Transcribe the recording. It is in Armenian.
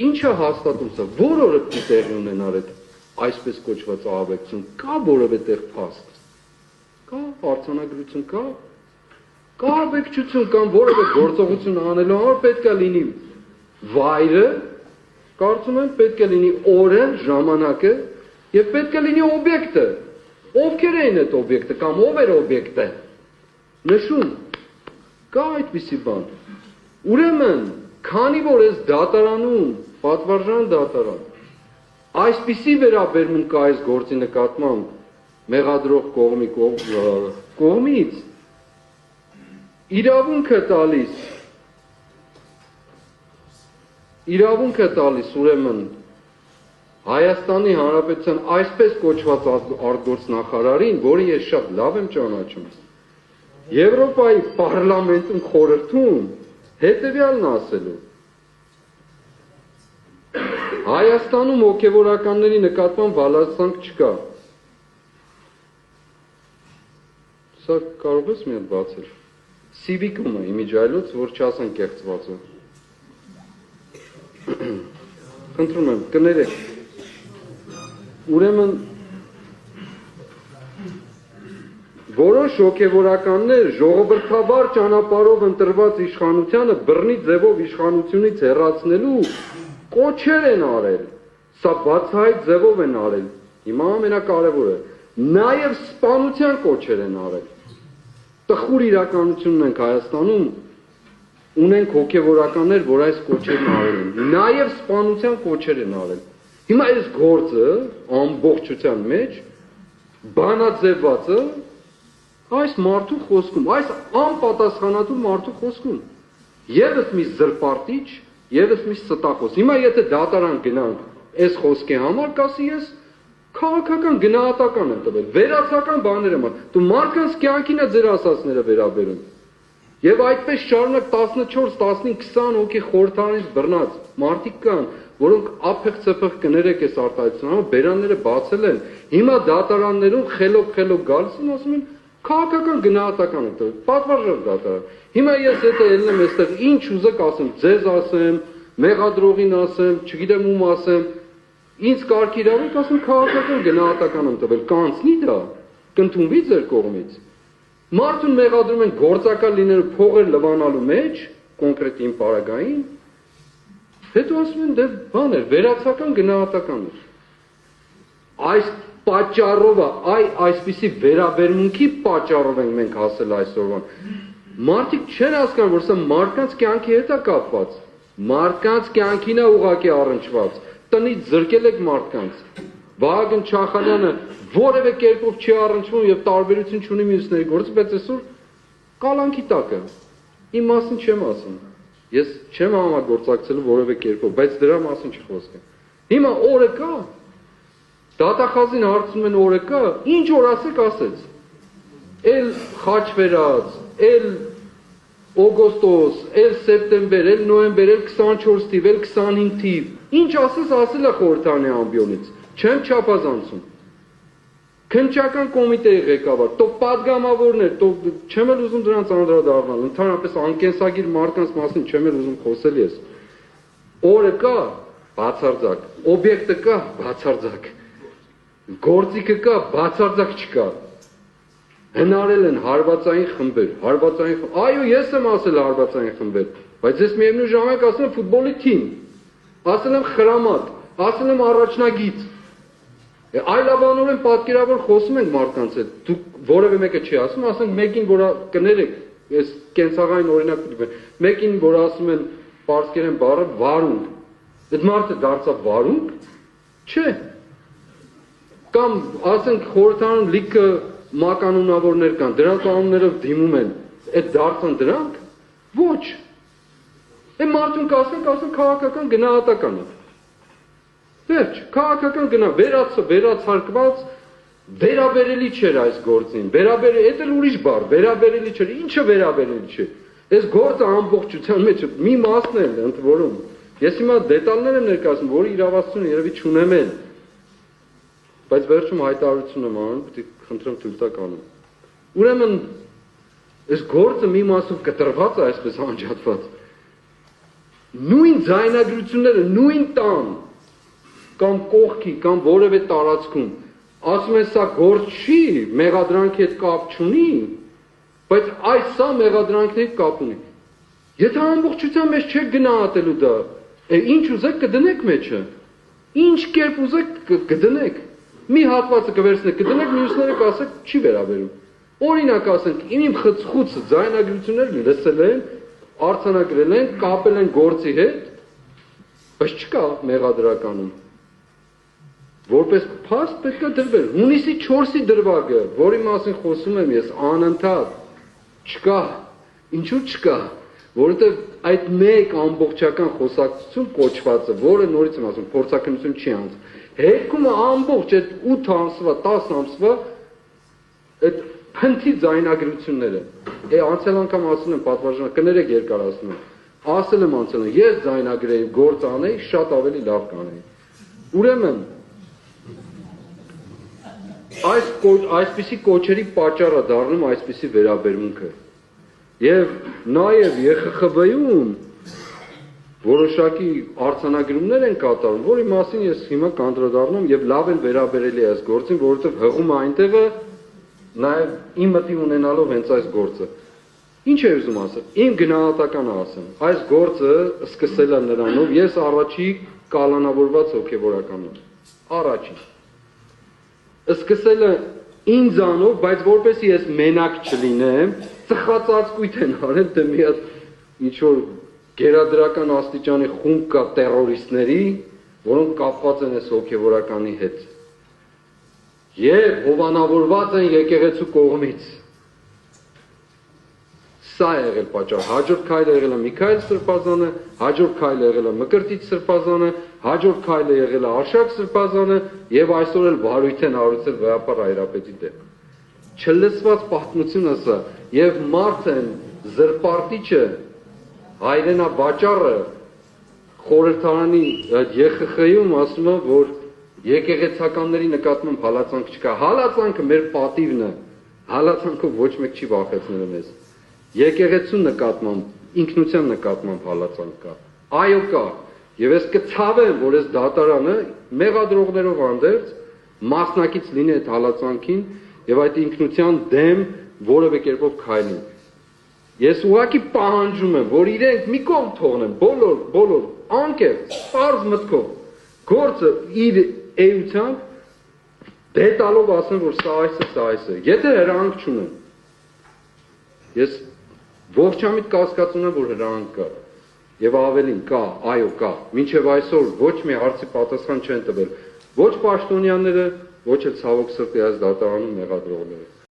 ինչը հաստատում սա, որ օրը պիտի տեղի ունենար այդ այսպես կոչված ահաբեկցություն, կա որևէ տեղ փաստ, կա արձանագրություն, կա ահաբեկչություն կամ որևէ գործողություն անելու համար պետք է լինի վայրը, կարծում եմ պետք է լինի օրը, ժամանակը եւ պետք է լինի օբյեկտը, ովքեր էին այդ օբյեկտը կամ ով էր օբյեկտը, նշում, կա այդպիսի բան, ուրեմն, քանի որ այս դատարանում, պատվարժան դատարան, այսպիսի վերաբերմունք կա այս գործի նկատմամբ մեղադրող կողմից իրավունք է տալիս ուրեմն Հայաստանի Հանրապետության այսպես կոչված արտգործնախարարին, որը ես շատ լավ եմ ճանաչում, Եվրոպայի պարլամենտում խորհրդում հետևյալն ասելու. Հայաստանում հոգևորականների նկատմամբ վալացանք չկա։ Սա կարող ես մի հատ բացել։ Սիվիկումը իմիջայլոց, որ չասեն կեղծված է։ Խնդրում եմ, կներեք։ Ուրեմն որոշ հոգևորականներ ժողովրդավար ճանապարհով ընտրված իշխանությանը բռնի ձևով իշխանությունից հեռացնելու կոչեր են արել, սա բացահայտ ձևով են արել, հիմա ամենակարևորը, նաև սպանության կոչեր են արել, տխուր իրականությունն ենք Հայաստանում, ունենք հոգևորականներ, որ այս կոչերն արել են, նաև սպանության կոչեր են արել, հիմա այս գործը ամբողջության մեջ բանաձևվածը այս մարդու խոսքում, այս անպատասխանատու մարդու խոսքում, ևս մի զրպարտիչ, ևս մի ստախոս, հիմա եթե դատարան գնանք այս խոսքի համար, կասի ես քաղաքական գնահատական եմ տվել, վերացական բաներ եմ, դու մարդկանց կյանքին է ձեր ասածները վերաբերում, եւ այդպես շարունակ 14, 15, 20 հոգի խորհրդարանից բռնած մարդիկ կան, որոնք ափեղ-ծփեղ կներեք այս արտահայտությունը, բերանները բացել են, հիմա դատարաններում խելոք գալիս են, ասում են քաղաքական գնահատական է տվել, պատվարժան դատարան։ Հիմա ես եթե ելնեմ այստեղ ինչ ուզեք ասեմ, ձեզ ասեմ, մեղադրողին ասեմ, չգիտեմ ում ասեմ, ինձ կարգ իրավունք ասեմ քաղաքական գնահատական եմ տվել, կանցնի դա, կընդունվի ձեր կողմից։ Մարդուն մեղադրում են գործակալ լինելու փողեր լվանալու մեջ, կոնկրետ իմ պարագային, հետո ասում են դե բան էր, վերացական գնահատական էր։ Այս պատճառով այսպիսի վերաբերմունքի պատճառով ենք մենք հասել այսօրվան։ Մարդիկ չեն հասկանում, որ սա մարդկանց կյանքի հետ է կապված, մարդկանց կյանքին է ուղղակի առնչված, տնից զրկել եք մարդկանց։ Վահագն Չախալյանը որևէ կերպով չի առնչվում եւ տարբերություն չունի մյուսների գործից, բայց այսօր կալանքի տակ է։ Իմ մասին չեմ ասում։ Ես չեմ համագործակցելու որևէ կերպով, բայց դրա մասին չի խոսքը։ Հիմա օրը կա Դատախազին հարցնում են օրը կա, ինչ որ ասեք ասեց, էլ խաչվերած, էլ օգոստոս, էլ սեպտեմբեր, էլ նոյեմբեր, էլ 24 թիվ, էլ 25 թիվ, ինչ ասես ասել է խորհրդարանի ամբիոնից, չեմ չափազանցում, քննչական կոմիտեի ղեկավար, տո պատգամավորներ, տո չեմ էլ ուզում դրանց անդրադառնալ, ընդհանրապես անկենսագիր մարդկանց մասին չեմ էլ ուզում խոսել ես, օրը կա, բացարձակ, օբյեկտը կա, բացարձակ, գործիքը կա, բացարձակ չկա, հնարել են հարվածային խմբեր, այո ես եմ ասել հարվածային խմբեր, բայց ես միևնույն ժամանակ ասել եմ ֆուտբոլի թիմ, ասել եմ խրամատ, ասել եմ առաջնագիծ, այլաբանորեն պատկերավոր խոսում ենք մարդկանց հետ, դուք որևէ մեկը չի ասում, ասենք մեկին, որ կներեք, ես կենցաղային օրինակ մեկին, որ ասում են պարսկերեն բառը վարունգ, այդ մարդը դարձավ վարունգ, չէ, կամ ասենք խորհրդարանում լիքը մականունավորներ կան, դրանց անուններով դիմում են, այդ դարձան դրանք, ոչ, այդ մարդուն կասենք քաղաքական գնահատական է, վերջ, քաղաքական վերացարկված, վերաբերելի չէր այս գործին, էդ էլ ուրիշ բառ, վերաբերելի չէր, ինչը վերաբերելի չէ, այս գործը ամբողջության մեջ մի մասն էլ ընդ որում, ես հիմա դետալներ եմ ներկայացնում, որի իրավասությունը երևի չունեմ էլ, բայց վերջում հայտարարություն եմ անում, պետք է խնդրեմ թույլ տաք անում։ Ուրեմն, այս գործը մի մասով կտրված է այսպես անջատված, նույն ձայնագրությունները, նույն տան կամ կողքի կամ որևէ տարածքում ասում են սա գործ չի, մեղադրանքի հետ կապ չունի, բայց այս սա մեղադրանքների հետ կապ ունի։ Եթե ամբողջությամբ մեջ չեք գնահատելու դա, ինչ ուզեք կդնեք մեջը, ինչ կերպ ուզեք կդնեք, մի հատվածը կվերցնեք կդնեք, մյուսները կասեք չի վերաբերում։ Օրինակ ասենք, իմ խցխուցը ձայնագրություններ լսել են, արձանագրել են, կապել են գործի հետ, բայց չկա մեղադրականում։ Որպես փաստ պետք է դրվել։ Հունիսի 4-ի դրվագը, որի մասին խոսում եմ ես, անընդհատ չկա, ինչու չկա, որովհետև այդ մեկ ամբողջական խոսակցություն կոչվածը, որը նորից եմ ասում, փորձաքննություն չի անց, հերկումը ամբողջ այդ 8 ամսվա, 10 ամսվա այդ փնթի ձայնագրությունները։ Անցյալ անգամ ասել եմ պատվարժան, կներեք երկարացնում եմ, ասել եմ անցյալ, ես ձայնագրեի, գործ անեի, շատ ավելի լավ կանեի։ Ուրեմն այսպիսի կոչերի պատճառը դառնում այսպիսի վերաբերմունքը։ Եվ նաև ԵԽԽՎ-ում որոշակի արձանագրումներ են կատարում, որի մասին ես հիմա կանդրադառնամ եւ լավ են վերաբերելի այս գործին, որովհետեւ հղում այնտեղը նաև իմ մտի ունենալով հենց այս գործը։ Ինչ է ուզում ասել։ Իմ գնահատականը ասեմ։ Այս գործը սկսել է նրանով, ես առաջի կալանավորված հոգևորականն եմ։ Առաջի սկսել է ինձանով, բայց որպեսզի ես մենակ չլինեմ, ծխածածկույթ են արել, թե մի հատ ինչ-որ գերադրական աստիճանի խումբ կա տերորիստների, որոնք կապված են այս հոգևորականի հետ։ Եվ հովանավորված են եկեղեցու կողմից։ Սա է եղել պատճառ։ Հաջորդ քայլը եղել է Միքայել Սրբազանը, հաջորդ քայլը եղել է Մկրտիչ Սրբազանը, հաջորդ քայլը եղել է Արշակ Սրբազանը եւ այսօր էլ վարույթ են հարուցել Վեհապար Հայրապետի դեմ։ Չլսված պատմությունը սա եւ Մարտեն զրպարտիչը հայրենավաճառը խորհրդարանի ԵԽԽ-ում ասում է, որ եկեղեցականների նկատմամբ հալածանք չկա։ Հալածանքը մեր պատիվն է։ Հալածանքով ոչ մեկ չի վախեցնել մեզ։ Եկեղեցու նկատմամբ, ինքնության նկատմամբ հալածանք կա։ Այո կա։ Եվ ես կցավեմ, որ այս դատարանը մեղադրողներով հանդերձ մասնակից լինի այդ հալածանքին եւ այդ ինքնության դեմ որևէ կերպով քայլի։ Ես ուղղակի պահանջում եմ, որ իրենք մի կողմ թողնեն, բոլոր անկեղծ, պարզ մտքով գործը իր էությամբ դետալով ասեն, որ սա այս է։ Եթե հրանք չունեն, ես ողջամիտ կասկածում եմ, որ հրանք կա։ Եվ ավելին կա, այո կա, մինչև այսօր ոչ մի հարցի պատասխան չեն տվել, ոչ պաշտոնյաները, ոչ էլ ցավոք սրտի այս դատարանում մեղադրողները։